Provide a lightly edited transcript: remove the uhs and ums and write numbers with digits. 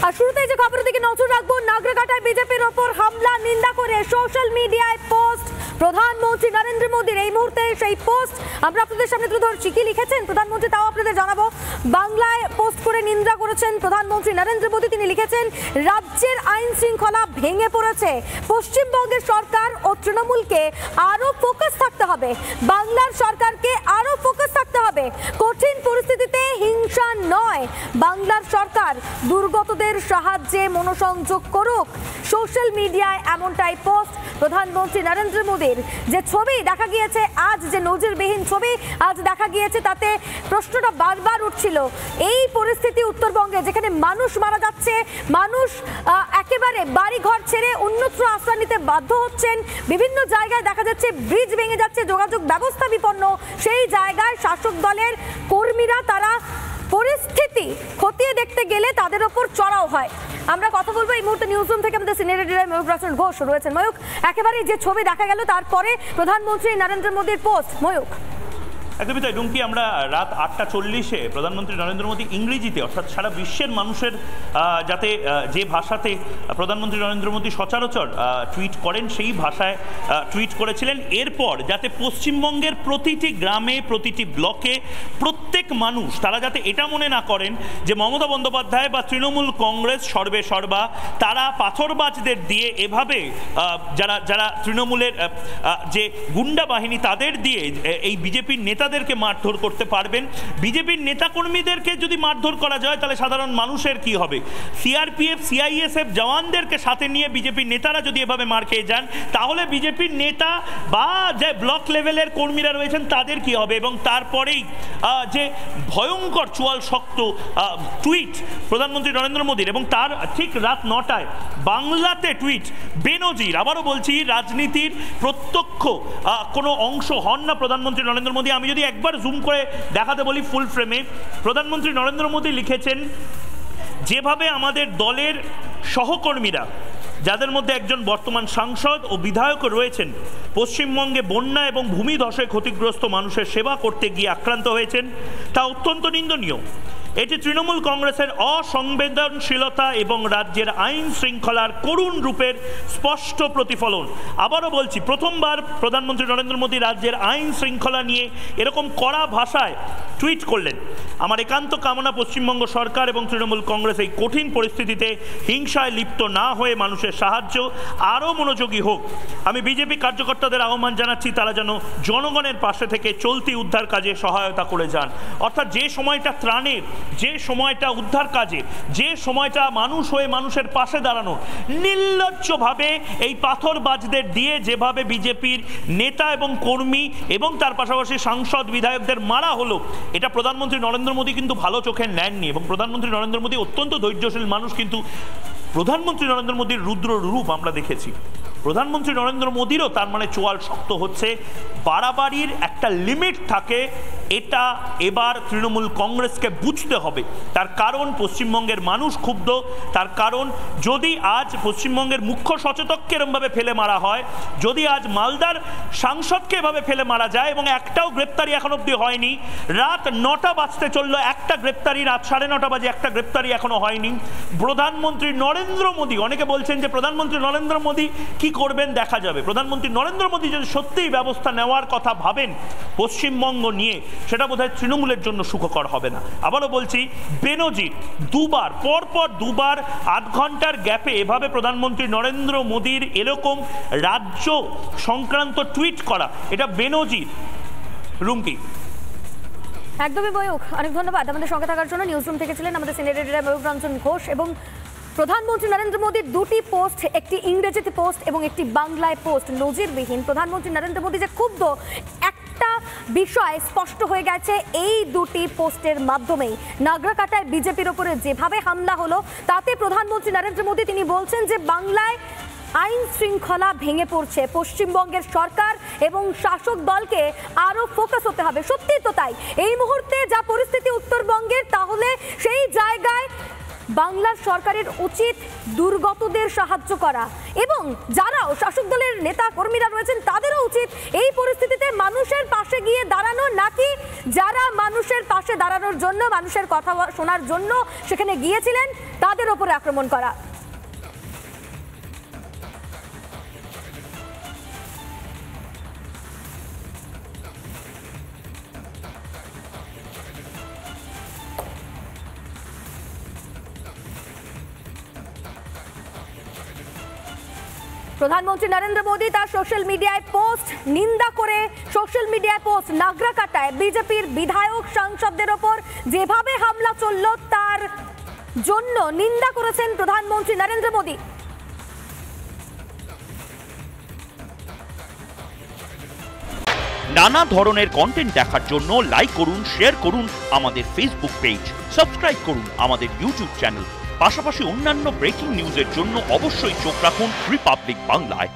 আর শুরুতেই যে খবরের দিকে নজর রাখবো, নাগরাকাটায় বিজেপির ওপর হামলা নিন্দা করে সোশ্যাল মিডিয়ায় পোস্ট প্রধানমন্ত্রী নরেন্দ্র মোদীর। এই মুহূর্তে সেই পোস্ট আমরা আপনাদের সামনে তুলে ধরছি। কি লিখেছেন প্রধানমন্ত্রী তাও আপনাদের জানাবো। বাংলায় পোস্ট করে নিন্দা করেছেন প্রধানমন্ত্রী নরেন্দ্র মোদী। তিনি লিখেছেন, রাজ্যের আইন শৃঙ্খলা ভেঙে পড়েছে, পশ্চিমবঙ্গের সরকার ও তৃণমূলকে আরো ফোকাস থাকতে হবে, বাংলার সরকারকে আরো ফোকাস থাকতে হবে। কঠিন পরিস্থিতিতে হিংসা নয়, বাংলার সরকার দুর্গতদের সাহায্যে মনোসংযোগ করুক। সোশ্যাল মিডিয়ায় এমনটাই পোস্ট প্রধানমন্ত্রী নরেন্দ্র মোদীর। যে ছবি দেখা গিয়েছে আজ, যে নজিরবিহীন ছবি আজ দেখা গিয়েছে, তাতে প্রশ্নটা বারবার উঠছিল, এই পরিস্থিতি উত্তরবঙ্গে যেখানে মানুষ মারা যাচ্ছে, মানুষ একেবারে বাড়ি ঘর ছেড়ে অন্যত্র আশ্রয় নিতে বাধ্য হচ্ছেন, বিভিন্ন জায়গায় দেখা যাচ্ছে ব্রিজ ভেঙে যাচ্ছে, যোগাযোগ ব্যবস্থা বিপন্ন, সেই জায়গায় শাসক দলের কর্মীরা তারা পরিস্থিতি খতিয়ে দেখতে গেলে তাদের ওপর চড়াও হয়। আমরা কথা বলবো এই মুহূর্তে নিউজরুম থেকে আমাদের সিনিয়র এডিটর ময়ূক রঞ্জন ঘোষ রয়েছেন। ময়ূক, একেবারে যে ছবি দেখা গেল তারপরে প্রধানমন্ত্রী নরেন্দ্র মোদীর পোস্ট। ময়ূক, একদমই তাই ডুমকি। আমরা রাত 8:40-এ প্রধানমন্ত্রী নরেন্দ্র মোদী ইংরেজিতে, অর্থাৎ সারা বিশ্বের মানুষের যাতে যে ভাষাতে প্রধানমন্ত্রী নরেন্দ্র মোদী সচরাচর টুইট করেন সেই ভাষায় টুইট করেছিলেন। এরপর যাতে পশ্চিমবঙ্গের প্রতিটি গ্রামে, প্রতিটি ব্লকে প্রত্যেক মানুষ তারা যাতে এটা মনে না করেন যে মমতা বন্দ্যোপাধ্যায় বা তৃণমূল কংগ্রেস সর্বে সর্বা, তারা পাথরবাজদের দিয়ে এভাবে যারা যারা তৃণমূলের যে গুন্ডা বাহিনী তাদের দিয়ে এই বিজেপির নেতাদেরকে মারধর করতে পারবেন। বিজেপির নেতাকর্মীদেরকে যদি মারধর করা যায় তাহলে সাধারণ মানুষের কি হবে? সিআরপিএফ, সিআইএসএফ জওয়ানদেরকে সাথে নিয়ে বিজেপির নেতারা যদি এভাবে মার খেয়ে যান তাহলে বিজেপির নেতা বা যে ব্লক লেভেলের কর্মীরা রয়েছেন তাদের কি হবে? এবং তারপরেই যে ভয়ঙ্কর চোয়াল শক্ত টুইট প্রধানমন্ত্রী নরেন্দ্র মোদীর, এবং তার ঠিক রাত 9টায় বাংলাতে টুইট বেনজির। আবারও বলছি, রাজনীতির প্রত্যক্ষ কোনো অংশ হন না প্রধানমন্ত্রী নরেন্দ্র মোদী। আমি যদি একবার জুম করে দেখাতে বলি ফুল ফ্রেমে, প্রধানমন্ত্রী নরেন্দ্র মোদী লিখেছেন, যেভাবে আমাদের দলের সহকর্মীরা, যাদের মধ্যে একজন বর্তমান সাংসদ ও বিধায়ক রয়েছেন, পশ্চিমবঙ্গে বন্যা এবং ভূমিধসে ক্ষতিগ্রস্ত মানুষের সেবা করতে গিয়ে আক্রান্ত হয়েছেন, তা অত্যন্ত নিন্দনীয়। এটি তৃণমূল কংগ্রেসের অসংবেদনশীলতা এবং রাজ্যের আইন শৃঙ্খলার করুণ রূপের স্পষ্ট প্রতিফলন। আবারও বলছি, প্রথমবার প্রধানমন্ত্রী নরেন্দ্র মোদী রাজ্যের আইন শৃঙ্খলা নিয়ে এরকম কড়া ভাষায় টুইট করলেন। আমার একান্ত কামনা পশ্চিমবঙ্গ সরকার এবং তৃণমূল কংগ্রেস এই কঠিন পরিস্থিতিতে হিংসায় লিপ্ত না হয়ে মানুষের সাহায্য আরও মনোযোগী হোক। আমি বিজেপি কার্যকর্তাদের আহ্বান জানাচ্ছি তারা যেন জনগণের পাশে থেকে চলতি উদ্ধার কাজে সহায়তা করে যান। অর্থাৎ যে সময়টা ত্রাণের, যে সময়টা উদ্ধার কাজে, যে সময়টা মানুষ হয়ে মানুষের পাশে দাঁড়ানো, নির্লজ্জভাবে এই পাথরবাজদের দিয়ে যেভাবে বিজেপির নেতা এবং কর্মী এবং তার পাশাপাশি সাংসদ বিধায়কদের মারা হলো, এটা প্রধানমন্ত্রী নরেন্দ্র মোদী কিন্তু ভালো চোখে নেননি। এবং প্রধানমন্ত্রী নরেন্দ্র মোদী অত্যন্ত ধৈর্যশীল মানুষ, কিন্তু প্রধানমন্ত্রী নরেন্দ্র মোদীর রুদ্র রূপ আমরা দেখেছি। প্রধানমন্ত্রী নরেন্দ্র মোদীরও তার মানে চোয়াল শক্ত হচ্ছে। বাড়াবাড়ির একটা লিমিট থাকে, এটা এবার তৃণমূল কংগ্রেসকে বুঝতে হবে। তার কারণ পশ্চিমবঙ্গের মানুষ ক্ষুব্ধ। তার কারণ যদি আজ পশ্চিমবঙ্গের মুখ্য সচেতককে এরমভাবে ফেলে মারা হয়, যদি আজ মালদার সাংসদকে এভাবে ফেলে মারা যায় এবং একটাও গ্রেপ্তারি এখন অবধি হয়নি, রাত 9টা বাজতে চললো, একটা গ্রেপ্তারি, রাত 9:30 বাজে একটা গ্রেপ্তারি এখনো হয়নি। প্রধানমন্ত্রী নরেন্দ্র মোদী, অনেকে বলছেন যে প্রধানমন্ত্রী নরেন্দ্র মোদী কি করবেন দেখা যাবে। প্রধানমন্ত্রী নরেন্দ্র মোদী যদি সত্যিই ব্যবস্থা নেওয়ার কথা ভাবেন পশ্চিমবঙ্গ নিয়ে, সেটা বোধহয় তৃণমূলের জন্য সুখকর হবে না। আবারও বলছি, বেনজির দুবার, পরপর দুবার 8 ঘন্টার গ্যাপে এভাবে প্রধানমন্ত্রী নরেন্দ্র মোদীর এরকম রাজ্য সংক্রান্ত টুইট করা, এটা বেনজির। রুমকি, একদমই ময়ূক, অনেক ধন্যবাদ আমাদের সঙ্গে থাকার জন্য। নিউজরুম থেকে ছিলেন আমাদের সিনিয়র এডিটর ময়ূক রঞ্জন ঘোষ। এবং প্রধানমন্ত্রী নরেন্দ্র মোদীর দুটি পোস্ট, একটি ইংরেজিতে পোস্ট এবং একটি বাংলায় পোস্ট, নজিরবিহীন। প্রধানমন্ত্রী নরেন্দ্র মোদী যে ক্ষুব্ধ, একটা বিষয় স্পষ্ট হয়ে গেছে এই দুটি পোস্টের মাধ্যমেই। নাগরাকাটায় বিজেপির ওপরে যেভাবে হামলা হলো, তাতে প্রধানমন্ত্রী নরেন্দ্র মোদী তিনি বলছেন যে বাংলায় আইন শৃঙ্খলা ভেঙে পড়ছে, পশ্চিমবঙ্গের সরকার এবং শাসক দলকে আরো ফোকাস হতে হবে। সত্যি তো তাই। এই মুহূর্তে যা পরিস্থিতি উত্তরবঙ্গের, তাহলে সেই জায়গায় বাংলার সরকারের উচিত দুর্গতদের সাহায্য করা এবং যারাও শাসক দলের নেতা কর্মীরা রয়েছেন তাদেরও উচিত এই পরিস্থিতিতে মানুষের পাশে গিয়ে দাঁড়ানো, নাকি যারা মানুষের পাশে দাঁড়ানোর জন্য, মানুষের কথা শোনার জন্য সেখানে গিয়েছিলেন তাদের ওপরে আক্রমণ করা। প্রধানমন্ত্রী নরেন্দ্র মোদী তার সোশ্যাল মিডিয়ায় পোস্ট নিন্দা করে সোশ্যাল মিডিয়ায় পোস্ট নাগরাকাটায় বিজেপির বিধায়ক সাংসদদের ওপর যেভাবে হামলা চলল তার জন্য নিন্দা করেছেন প্রধানমন্ত্রী নরেন্দ্র মোদী। নানা ধরনের কন্টেন্ট দেখার জন্য লাইক করুন, শেয়ার করুন আমাদের ফেসবুক পেজ, সাবস্ক্রাইব করুন আমাদের ইউটিউব চ্যানেল। পাশাপাশি অন্যান্য ব্রেকিং নিউজের জন্য অবশ্যই চোখ রাখুন রিপাবলিক বাংলায়।